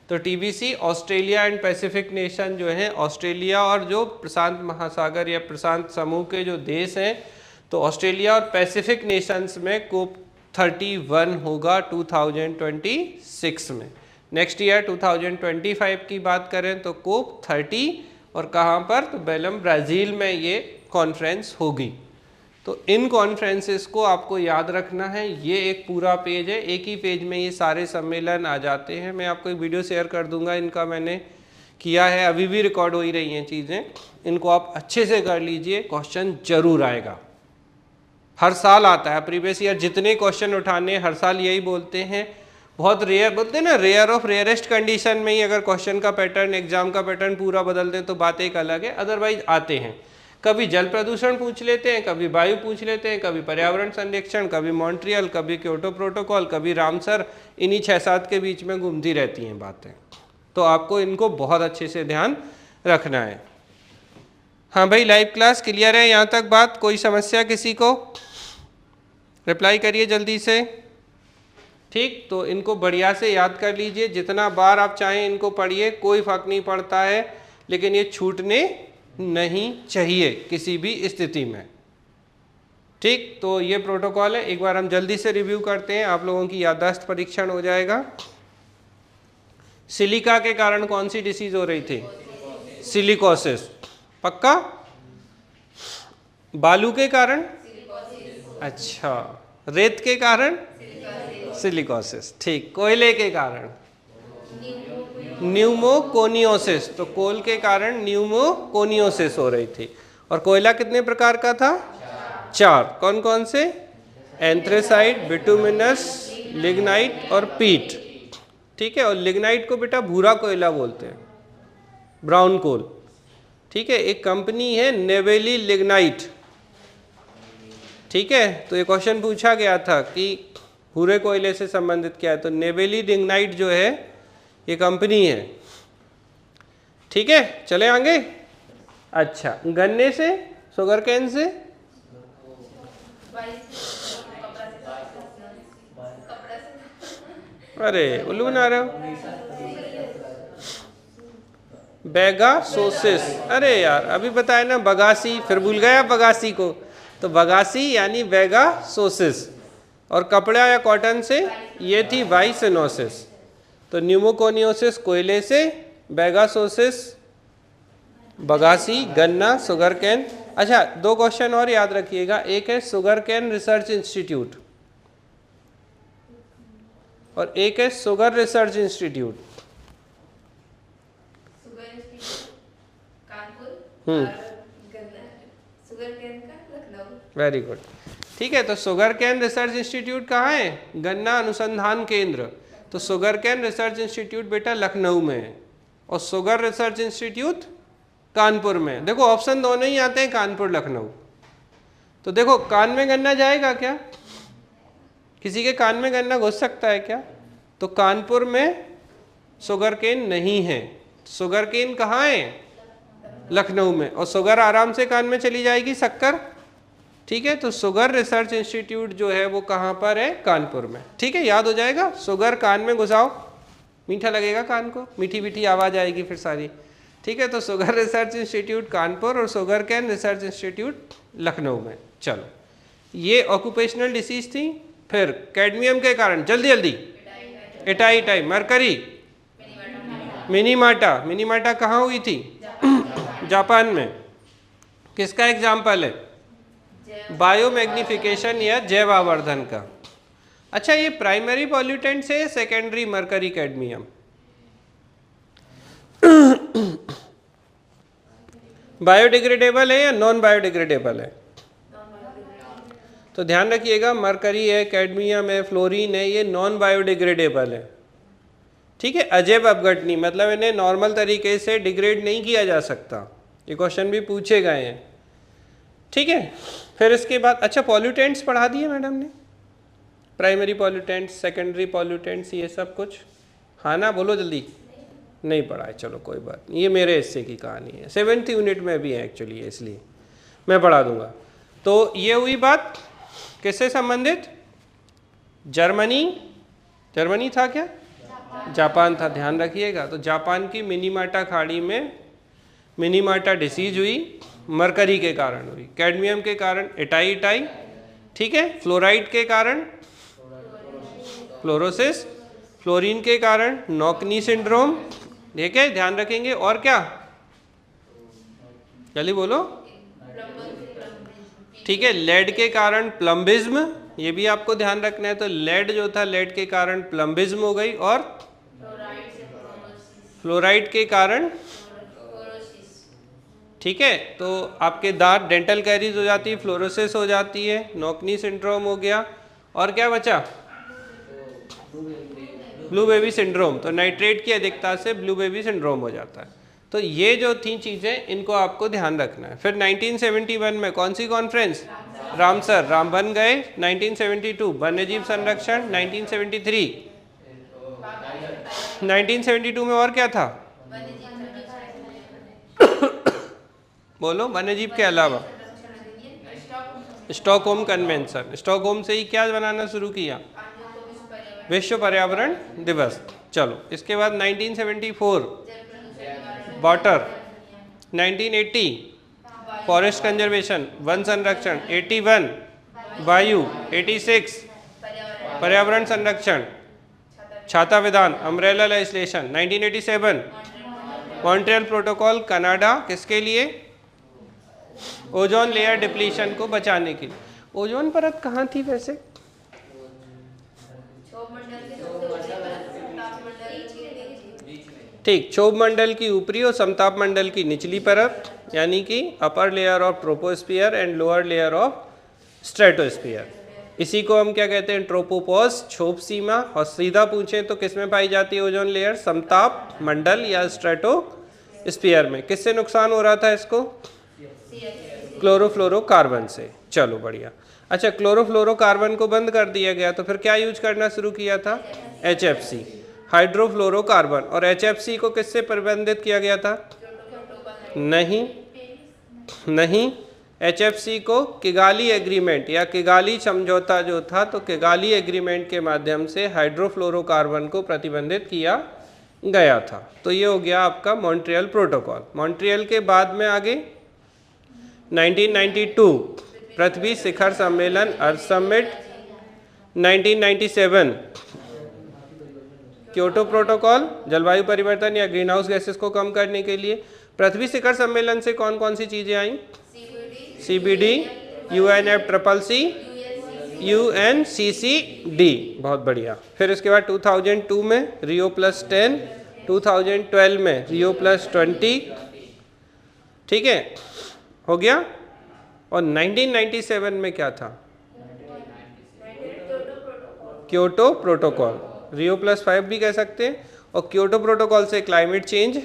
तो TBC Australia and Pacific nation जो है, ऑस्ट्रेलिया और जो प्रशांत महासागर या प्रशांत समूह के जो देश हैं, तो ऑस्ट्रेलिया और पैसिफिक नेशंस में कोप 31 होगा 2026 में। नेक्स्ट ईयर 2025 की बात करें तो कोप 30, और कहाँ पर? तो बेलम ब्राज़ील में ये कॉन्फ्रेंस होगी। तो इन कॉन्फ्रेंसेस को आपको याद रखना है। ये एक पूरा पेज है, एक ही पेज में ये सारे सम्मेलन आ जाते हैं। मैं आपको एक वीडियो शेयर कर दूंगा इनका मैंने, किया है, अभी भी रिकॉर्ड हो ही रही हैं चीज़ें, इनको आप अच्छे से कर लीजिए, क्वेश्चन जरूर आएगा। हर साल आता है प्रीवियस ईयर, जितने क्वेश्चन उठाने हर साल यही बोलते हैं। बहुत रेयर बोलते हैं ना, रेयर ऑफ रेयरेस्ट कंडीशन में ही अगर क्वेश्चन का पैटर्न, एग्जाम का पैटर्न पूरा बदल दें तो बात एक अलग है, अदरवाइज आते हैं। कभी जल प्रदूषण पूछ लेते हैं, कभी वायु पूछ लेते हैं, कभी पर्यावरण संरक्षण, कभी मॉन्ट्रियल, कभी क्योटो प्रोटोकॉल, कभी रामसर, इन्हीं 6-7 के बीच में घूमती रहती हैं बातें। तो आपको इनको बहुत अच्छे से ध्यान रखना है। हाँ भाई, लाइव क्लास क्लियर है यहाँ तक बात? कोई समस्या किसी को? रिप्लाई करिए जल्दी से। ठीक, तो इनको बढ़िया से याद कर लीजिए, जितना बार आप चाहें इनको पढ़िए, कोई फर्क नहीं पड़ता है, लेकिन ये छूटने नहीं चाहिए किसी भी स्थिति में। ठीक, तो ये प्रोटोकॉल है, एक बार हम जल्दी से रिव्यू करते हैं, आप लोगों की याददाश्त परीक्षण हो जाएगा। सिलिका के कारण कौन सी डिसीज हो रही थी? सिलिकोसिस, पक्का? बालू के कारण? अच्छा, रेत के कारण? सिलिकोसिस, ठीक। कोयले के कारण? न्यूमोकोनियोसिस, तो कोल के कारण न्यूमोकोनियोसिस हो रही थी। और कोयला कितने प्रकार का था? 4। कौन कौन से? एंथ्रेसाइट, बिटुमिनस, लिग्नाइट और पीट। ठीक है, और लिग्नाइट को बेटा भूरा कोयला बोलते हैं, ब्राउन कोल। ठीक है, एक कंपनी है नेवेली लिग्नाइट। ठीक है, तो ये क्वेश्चन पूछा गया था कि भूरे कोयले से संबंधित क्या है, तो नेवेली लिग्नाइट जो है ये कंपनी है। ठीक है, चले आगे। अच्छा, गन्ने से, शुगर कैन से? अरे उल्लू बना रहे हो। बेगासोसिस, अरे यार अभी बताया ना, बगासी, फिर भूल गया बगासी को। तो बगासी यानी बेगासोसिस। और कपड़ा या कॉटन से ये थी वाइसिनोसिस। तो न्यूमोकोनियोसिस कोयले से, बेगासोसिस बगासी, गन्ना, शुगर कैन। अच्छा, 2 क्वेश्चन और याद रखिएगा, एक है शुगर कैन रिसर्च इंस्टीट्यूट और एक है sugar research institute. Very good, ठीक है। तो शुगर कैन रिसर्च इंस्टीट्यूट कहाँ है? गन्ना अनुसंधान केंद्र। तो शुगर कैन रिसर्च इंस्टीट्यूट बेटा लखनऊ में है और शुगर रिसर्च इंस्टीट्यूट कानपुर में। देखो ऑप्शन दोनों ही आते हैं, कानपुर लखनऊ। तो देखो कान में गन्ना जाएगा क्या? किसी के कान में गन्ना घुस सकता है क्या? तो कानपुर में शुगर केन नहीं है। शुगर केन कहाँ है? लखनऊ में। और शुगर आराम से कान में चली जाएगी, शक्कर। ठीक है, तो शुगर रिसर्च इंस्टीट्यूट जो है वो कहाँ पर है? कानपुर में। ठीक है, याद हो जाएगा। शुगर कान में घुसाओ, मीठा लगेगा कान को, मीठी मीठी आवाज़ आएगी फिर सारी। ठीक है, तो शुगर रिसर्च इंस्टीट्यूट कानपुर और sugar cane research institute Lucknow में। चलो, ये ऑक्यूपेशनल डिसीज थी। फिर कैडमियम के कारण, जल्दी जल्दी, एटाइटाई, मरकरी, मिनीमाटा। मिनीमाटा कहाँ हुई थी? जापान में। किसका एग्जाम्पल है? बायोमैग्निफिकेशन या जैव आवर्धन का। अच्छा, ये प्राइमरी पॉल्यूटेंट से सेकेंडरी मरकरी कैडमियम? बायोडिग्रेडेबल है या नॉन बायोडिग्रेडेबल है? तो ध्यान रखिएगा, मरकरी है, कैडमियम है, फ्लोरीन है, ये नॉन बायोडिग्रेडेबल है। ठीक है, अजैव अपघटनी, मतलब इन्हें नॉर्मल तरीके से डिग्रेड नहीं किया जा सकता। ये क्वेश्चन भी पूछे गए हैं। ठीक है, फिर इसके बाद अच्छा पॉल्यूटेंट्स पढ़ा दिए मैडम ने, प्राइमरी पॉल्यूटेंट्स, सेकेंडरी पॉल्यूटेंट्स, ये सब कुछ। हाँ ना, बोलो जल्दी। नहीं पढ़ा है, चलो कोई बात नहीं, ये मेरे हिस्से की कहानी है। 7th यूनिट में भी है एक्चुअली, इसलिए मैं पढ़ा दूंगा। तो ये हुई बात किससे संबंधित? जर्मनी, जर्मनी था क्या? जापान था, ध्यान रखिएगा। तो जापान की मिनीमाटा खाड़ी में मिनीमाटा डिसीज हुई, मरकरी के कारण हुई। कैडमियम के कारण एटाइटाई, ठीक है। फ्लोराइड के कारण फ्लोरोसिस, फ्लोरीन के कारण नॉकनी सिंड्रोम, ठीक है, ध्यान रखेंगे। और क्या? जल्दी बोलो। ठीक है, लेड के कारण प्लम्बिज्म, ये भी आपको ध्यान रखना है। तो लेड जो था, लेड के कारण प्लम्बिज्म हो गई। और फ्लोराइड के कारण, ठीक है, तो आपके दांत डेंटल कैरीज हो जाती है, फ्लोरोसिस हो जाती है, नोकनी सिंड्रोम हो गया, और क्या बचा, ब्लू बेबी सिंड्रोम। तो नाइट्रेट की अधिकता से ब्लू बेबी सिंड्रोम हो जाता है। तो ये जो 3 चीज़ें इनको आपको ध्यान रखना है। फिर 1971 में कौन सी कॉन्फ्रेंस, रामसर, रामबन गए। 1972 वन्यजीव संरक्षण। 1972 में और क्या था, बोलो, वन्यजीव के अलावा स्टॉकहोम कन्वेंशन। स्टॉकहोम से ही क्या बनाना शुरू किया, विश्व पर्यावरण दिवस। चलो, इसके बाद 1974 वाटर, 1980 फॉरेस्ट कंजर्वेशन, वन संरक्षण, 81 वायु, 86 पर्यावरण संरक्षण, छाता विधान, umbrella legislation, 1987 Montreal protocol Canada, किसके लिए, ओजोन लेयर डिप्लीशन को बचाने के लिए। ओजोन परत कहाँ थी वैसे, ठीक, क्षोभ मंडल की ऊपरी और समताप मंडल की निचली परत, यानी कि upper layer of troposphere and lower layer of stratosphere. इसी को हम क्या कहते हैं, ट्रोपोपॉज, क्षोभ सीमा। और सीधा पूछें तो किस में पाई जाती है ओजोन लेयर, समताप मंडल या स्ट्रेटोस्फियर में। किससे नुकसान हो रहा था इसको, क्लोरोफ्लोरोकार्बन से। चलो बढ़िया। अच्छा, क्लोरोफ्लोरोकार्बन को बंद कर दिया गया तो फिर क्या यूज करना शुरू किया था, HFC, हाइड्रोफ्लोरोकार्बन। और HFC को किससे प्रतिबंधित किया गया था, नहीं, HFC को किगाली एग्रीमेंट या किगाली समझौता जो था, तो किगाली एग्रीमेंट के माध्यम से हाइड्रोफ्लोरोकार्बन को प्रतिबंधित किया गया था। तो ये हो गया आपका मॉन्ट्रियल प्रोटोकॉल। मॉन्ट्रियल के बाद में आगे 1992 पृथ्वी शिखर सम्मेलन, अर्थ समिट। 1997 क्योटो प्रोटोकॉल, जलवायु परिवर्तन या ग्रीन हाउस गैसेस को कम करने के लिए। पृथ्वी शिखर सम्मेलन से कौन कौन सी चीजें आई, CBD, UNFCCC, UNCCD, बहुत बढ़िया। फिर इसके बाद 2002 में Rio+10, 2012 में Rio+20, ठीक है, हो गया। और 1997 में क्या था, क्योटो प्रोटोकॉल, Rio+5 भी कह सकते हैं। और क्योटो प्रोटोकॉल से क्लाइमेट चेंज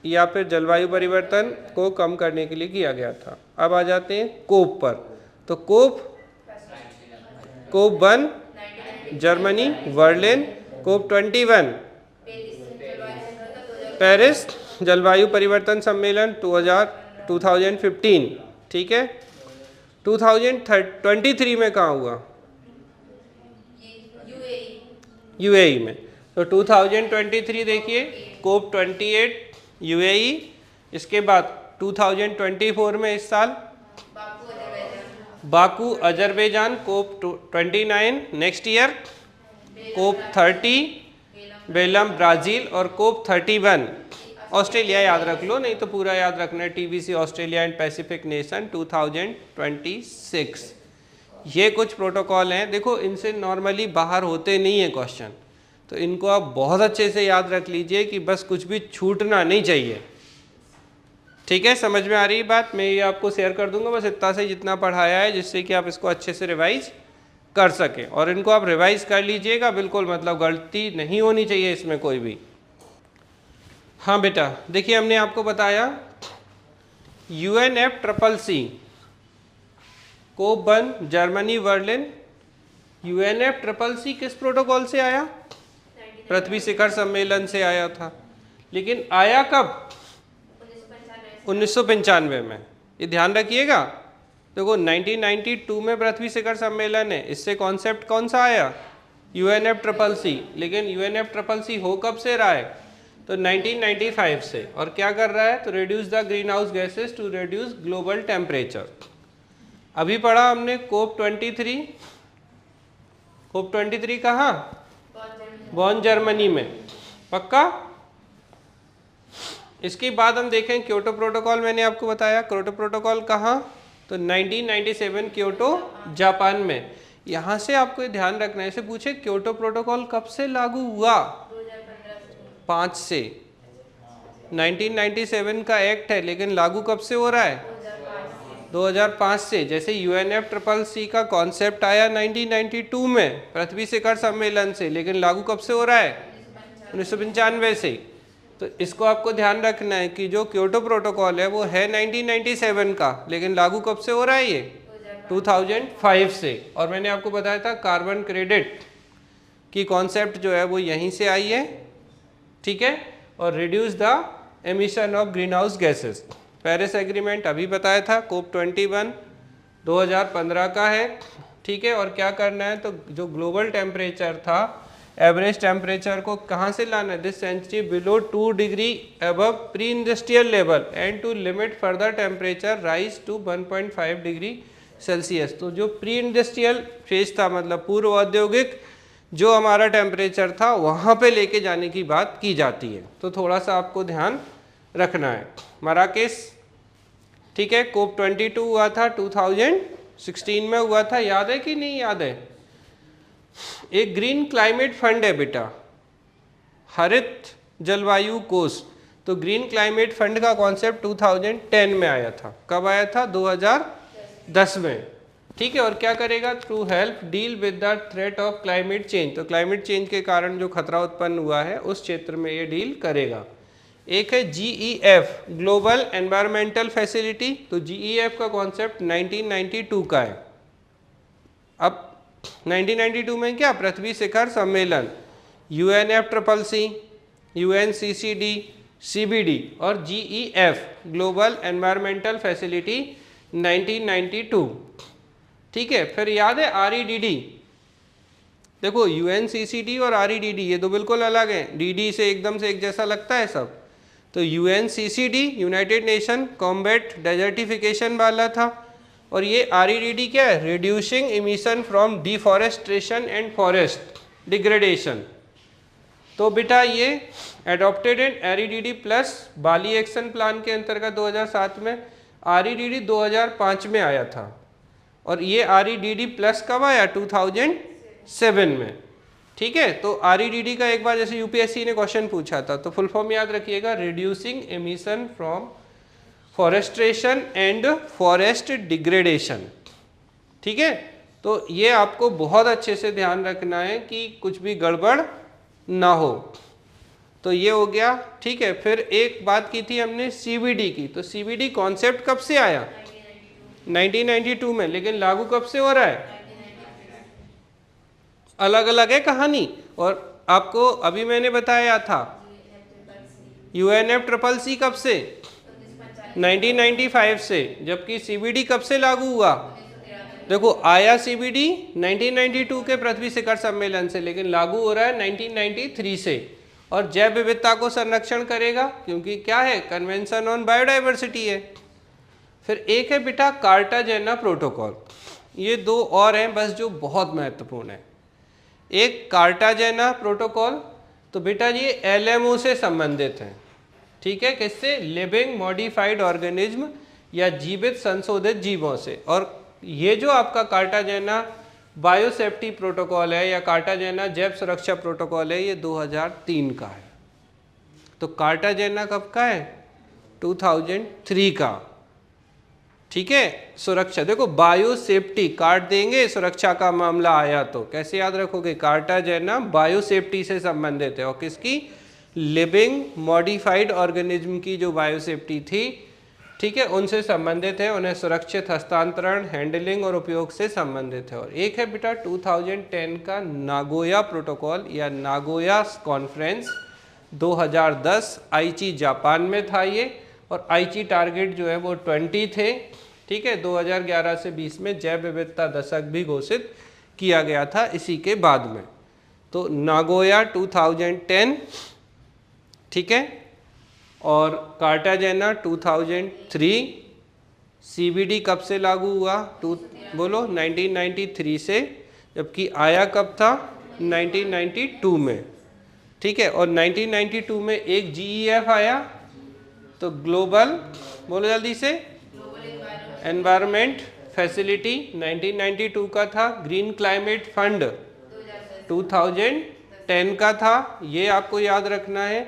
या फिर जलवायु परिवर्तन को कम करने के लिए किया गया था। अब आ जाते हैं कोप पर। तो कोप 1 जर्मनी, बर्लिन। कोप 21 पेरिस जलवायु परिवर्तन सम्मेलन 2015, ठीक है। 2023 में कहाँ हुआ, UAE में। तो 2023 देखिए, कोप 28 UAE। इसके बाद 2024 में इस साल बाकू अजरबैजान, कोप 29 नेक्स्ट ईयर। कोप 30 बेलम ब्राज़ील। और कोप 31 ऑस्ट्रेलिया, याद रख लो, नहीं तो पूरा याद रखना है, TBC Australia and Pacific nation 2026। ये कुछ प्रोटोकॉल हैं। देखो, इनसे नॉर्मली बाहर होते नहीं है क्वेश्चन, तो इनको आप बहुत अच्छे से याद रख लीजिए कि बस कुछ भी छूटना नहीं चाहिए, ठीक है। समझ में आ रही बात, मैं ये आपको शेयर कर दूंगा बस इतना से जितना पढ़ाया है, जिससे कि आप इसको अच्छे से रिवाइज कर सकें। और इनको आप रिवाइज कर लीजिएगा बिल्कुल, मतलब गलती नहीं होनी चाहिए इसमें कोई भी। हाँ बेटा, देखिए हमने आपको बताया UNFCCC, कोप 1 जर्मनी, बर्लिन। UNFCCC किस प्रोटोकॉल से आया, पृथ्वी शिखर सम्मेलन से आया था। लेकिन आया कब, 1995 में। ये ध्यान रखिएगा। देखो 1992 में पृथ्वी शिखर सम्मेलन है, इससे कॉन्सेप्ट कौन सा आया, UNFCCC। लेकिन UNFCCC हो कब से रहा है, तो 1995 से। और क्या कर रहा है, तो reduce the green house gases to reduce global temperature. अभी पढ़ा हमने कोप 23। कोप 23 कहाँ, बॉन जर्मनी में, पक्का। इसके बाद हम देखें क्योटो प्रोटोकॉल, मैंने आपको बताया क्योटो प्रोटोकॉल कहाँ, तो 1997 क्योटो जापान में। यहाँ से आपको ध्यान रखना है, इसे पूछे क्योटो प्रोटोकॉल कब से लागू हुआ, 5 से, 1997 का एक्ट है, लेकिन लागू कब से हो रहा है? 2005 से। जैसे UNFCCC का कॉन्सेप्ट आया 1992 में पृथ्वी शिखर सम्मेलन से, लेकिन लागू कब से हो रहा है? 1995 से। तो इसको आपको ध्यान रखना है कि जो क्योटो प्रोटोकॉल है वो है 1997 का, लेकिन लागू कब से हो रहा है? ये 2005 से। और मैंने आपको बताया था कार्बन क्रेडिट की कॉन्सेप्ट जो है वो यहीं से आई है, ठीक है। और reduce the emission of green house gases, Paris agreement अभी बताया था, COP21 2015 का है, ठीक है। और क्या करना है, तो जो ग्लोबल टेम्परेचर था, एवरेज टेम्परेचर को कहाँ से लाना है? This century below 2 degree above pre industrial level and to limit further temperature rise to 1.5 degree Celsius. तो जो प्री इंडस्ट्रियल फेज था, मतलब पूर्व औद्योगिक जो हमारा टेम्परेचर था, वहाँ पे लेके जाने की बात की जाती है। तो थोड़ा सा आपको ध्यान रखना है। मराकेश, ठीक है, COP22 हुआ था 2016 में हुआ था, याद है कि नहीं याद है? एक ग्रीन क्लाइमेट फंड है बेटा, हरित जलवायु कोष। तो ग्रीन क्लाइमेट फंड का कॉन्सेप्ट 2010 में आया था। कब आया था? 2010 में, ठीक है। और क्या करेगा? To help deal with the threat of climate change. तो क्लाइमेट चेंज के कारण जो खतरा उत्पन्न हुआ है उस क्षेत्र में ये डील करेगा। एक है GEF, ग्लोबल एनवायरमेंटल फैसिलिटी। तो GEF का कॉन्सेप्ट 1992 का है। अब 1992 में क्या? पृथ्वी शिखर सम्मेलन, UNFCCC, UNCCD, CBD और GEF, ग्लोबल एनवायरमेंटल फैसिलिटी 1992, ठीक है। फिर याद है REDD? देखो UNCCD और REDD ये दो बिल्कुल अलग हैं, DD से एकदम से एक जैसा लगता है सब। तो UNCCD United nation combat desertification वाला था, और ये REDD क्या है? Reducing emission from deforestation and forest degradation. तो बेटा ये एडॉप्टेड इन REDD प्लस बाली एक्शन प्लान के अंतर्गत 2007 में, REDD 2005 में आया था। और ये REDD प्लस कब आया? 2007 में, ठीक है। तो REDD का एक बार जैसे UPSC ने क्वेश्चन पूछा था, तो फुल फॉर्म याद रखिएगा, reducing emission from forestation and forest degradation, ठीक है। तो ये आपको बहुत अच्छे से ध्यान रखना है कि कुछ भी गड़बड़ ना हो। तो ये हो गया, ठीक है। फिर एक बात की थी हमने CBD की। तो CBD कॉन्सेप्ट कब से आया? 1992 में, लेकिन लागू कब से हो रहा है? अलग अलग है कहानी। और आपको अभी मैंने बताया था UNFCCC कब से? 1995 से। जबकि CBD कब से लागू हुआ? देखो आया CBD 1992 के पृथ्वी शिखर सम्मेलन से, लेकिन लागू हो रहा है 1993 से। और जैव विविधता को संरक्षण करेगा, क्योंकि क्या है? कन्वेंशन ऑन बायोडाइवर्सिटी है। फिर एक है बेटा कार्टाजेना प्रोटोकॉल। ये दो और हैं बस जो बहुत महत्वपूर्ण है। एक कार्टाजेना प्रोटोकॉल, तो बेटा ये LMO से संबंधित है, ठीक है। किससे? लिविंग मॉडिफाइड ऑर्गेनिज्म या जीवित संशोधित जीवों से। और ये जो आपका कार्टाजेना बायोसेफ्टी प्रोटोकॉल है या कार्टाजेना जैव सुरक्षा प्रोटोकॉल है, ये 2003 का है। तो कार्टाजेना कब का है? 2003 का, ठीक है। सुरक्षा, देखो बायो सेफ्टी काट देंगे, सुरक्षा का मामला आया तो कैसे याद रखोगे? कार्टाजेना बायो सेफ्टी से संबंधित है। और किसकी? लिविंग मॉडिफाइड ऑर्गेनिज्म की जो बायो सेफ्टी थी, ठीक है, उनसे संबंधित है। उन्हें सुरक्षित हस्तांतरण, हैंडलिंग और उपयोग से संबंधित है। और एक है बेटा 2010 का नागोया प्रोटोकॉल या नागोया कॉन्फ्रेंस 2010, आईची जापान में था ये। और आईची टारगेट जो है वो 20 थे, ठीक है। 2011 से 20 में जैव विविधता दशक भी घोषित किया गया था इसी के बाद में। तो नागोया 2010, ठीक है। और कार्टाजेना 2003। CBD कब से लागू हुआ? बोलो 1993 से। जबकि आया कब था? 1992 में, ठीक है। और 1992 में एक GEF आया, तो ग्लोबल, बोलो जल्दी से, एनवायरमेंट फैसिलिटी 1992 का था। ग्रीन क्लाइमेट फंड 2010 का था, ये आपको याद रखना है।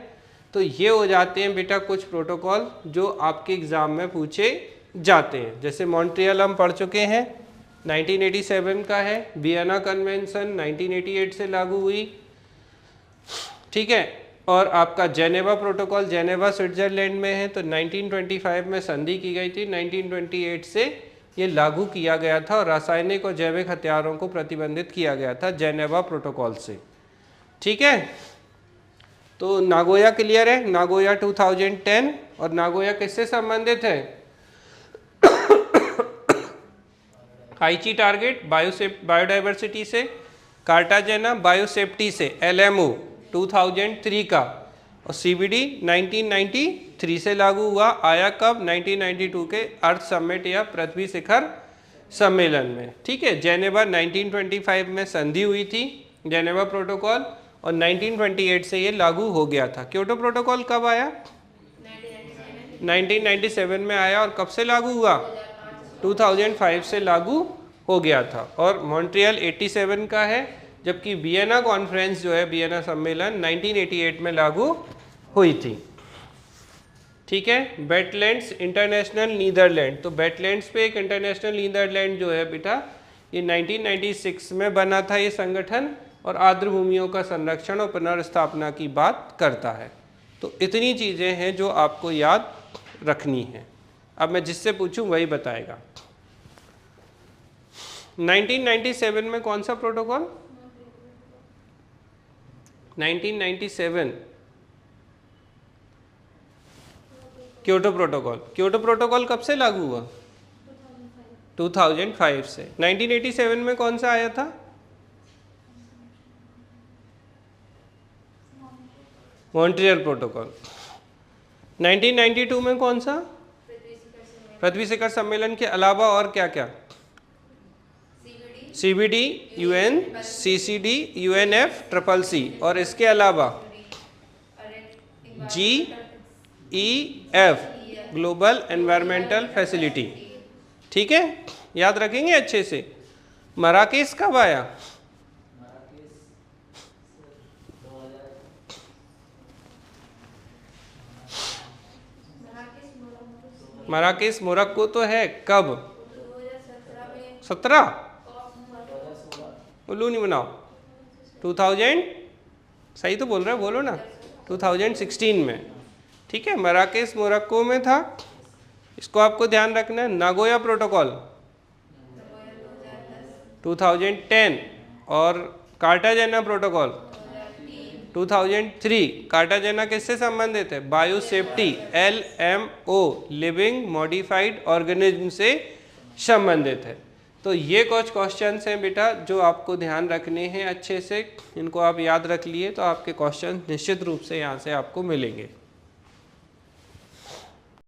तो ये हो जाते हैं बेटा कुछ प्रोटोकॉल जो आपके एग्ज़ाम में पूछे जाते हैं। जैसे मॉन्ट्रियल हम पढ़ चुके हैं, 1987 का है। वियना कन्वेंशन 1988 से लागू हुई, ठीक है। और आपका जेनेवा प्रोटोकॉल, जेनेवा स्विट्जरलैंड में है, तो 1925 में संधि की गई थी, 1928 से ये लागू किया गया था और रासायनिक और जैविक हथियारों को प्रतिबंधित किया गया था जेनेवा प्रोटोकॉल से, ठीक है। तो नागोया क्लियर है, नागोया 2010। और नागोया किससे संबंधित है? आईची टारगेट बायोडाइवर्सिटी से, कार्टाजेना बायोसेफ्टी से, LMO 2003 का, और CBD 1993 से लागू हुआ। आया कब? 1992 के अर्थ समिट या पृथ्वी शिखर सम्मेलन में, ठीक है। जेनेवा 1925 में संधि हुई थी, जेनेवा प्रोटोकॉल, और 1928 से ये लागू हो गया था। क्योटो प्रोटोकॉल कब आया? 1997 में आया। और कब से लागू हुआ? 2005 से लागू हो गया था। और मॉन्ट्रियल 87 का है, जबकि वियना कॉन्फ्रेंस जो है, वियना सम्मेलन 1988 में लागू हुई थी, ठीक है। वेटलैंड्स इंटरनेशनल नीदरलैंड, तो वेटलैंड्स पे एक इंटरनेशनल नीदरलैंड जो है बेटा, ये 1996 में बना था ये संगठन, और आर्द्र भूमियों का संरक्षण और पुनर्स्थापना की बात करता है। तो इतनी चीज़ें हैं जो आपको याद रखनी है। अब मैं जिससे पूछूं वही बताएगा। 1997 में कौन सा protocol? 1997 Kyoto protocol. Kyoto protocol कब से लागू हुआ? 2005 से। 1987 में कौन सा आया था? Montreal protocol. 1992 में कौन सा? पृथ्वी शिखर सम्मेलन के अलावा और क्या क्या? CBD, UN, CCD, UNFCCC, और इसके अलावा GEF ग्लोबल एनवायरमेंटल फैसिलिटी, ठीक है। याद रखेंगे अच्छे से। मराकेश कब आया? मराकेश मोरक्को तो है, कब? 17? उल्लू नहीं बनाओ। 2000, सही तो बोल रहे हो, बोलो ना। 2016 में, ठीक है। मराकेश मोरक्को में था। इसको आपको ध्यान रखना है। नागोया प्रोटोकॉल 2010, और कार्टाजेना प्रोटोकॉल 2003। कार्टाजेना किससे संबंधित है? Biosafety, LMO living modified organism से संबंधित है। तो ये कुछ क्वेश्चंस हैं बेटा जो आपको ध्यान रखने हैं अच्छे से। इनको आप याद रख लिए तो आपके क्वेश्चन निश्चित रूप से यहाँ से आपको मिलेंगे।